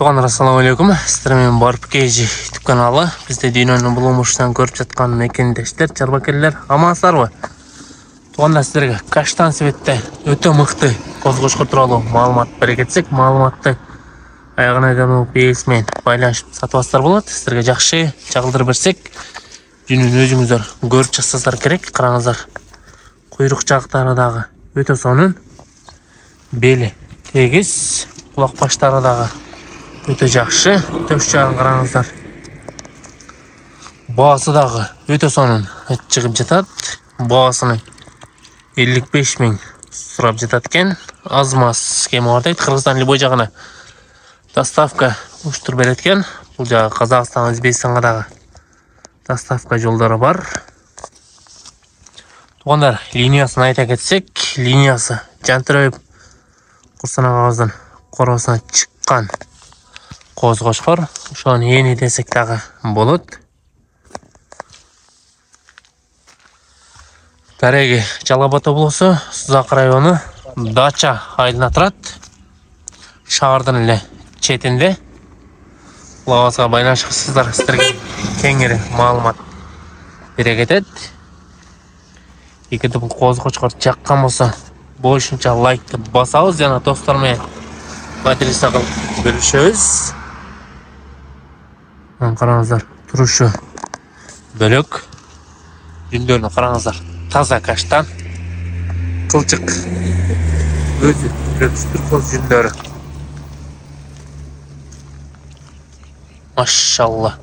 Туғандар, ассалаумалейкум. Сіздермен барып кейжі YouTube каналы. Бізде дүйнөнің бұлымыштан көріп жатқан мекендештер, чарбакерлер, амансыздар ба? Туғандар, сіздерге каштан светте өте мықты қозғошқыр туралы маалымат бере кетсек, маалыматты аяғына кәмі бейісмен байланышып сатывастар болады. Сіздерге жақшы жағылдырып берсек, дүйнен өзіңіздер көріп жасасыздар керек. Қараңыздар, құйрық жақтарыдағы өте сонын, белі тегіс, құлақ баштарыдағы өте жақшы, төш жағын қараңыздар. Бағасыдағы өте сонын шығып жатады. Бағасының 55 000 сұрап жатады кен. Аз-маз кемі ортайды. Қырғызстан любой жағына доставка ұштыр береткен. Бұл жағы Қазақстан, Өзбекстанға дағы доставка жолдары бар. Туғандар, линиясын айта кетсек, линиясы жантырайып құрсана қағаздың қорасына шыққан қозғошқыр. Шоны ені десек дағы болады. Дәреге Жалабаты болысы, Сузақ районы, Дача айдына тұрады. Шағырдың үлі четінде. Лауазға байланышқысыздар сіздерге кеңері маалымат бере кетеді. Егерде бұл қозғошқыр жаққан болса, бойшынша лайкты басауыз, яна достармен материалса қылып бөлішеміз. Қараңыздар, тұрушы бөлік. Жүндерін қараңыздар, таза каштан, қылчық өзі түстір қоз жүндері. Машалла.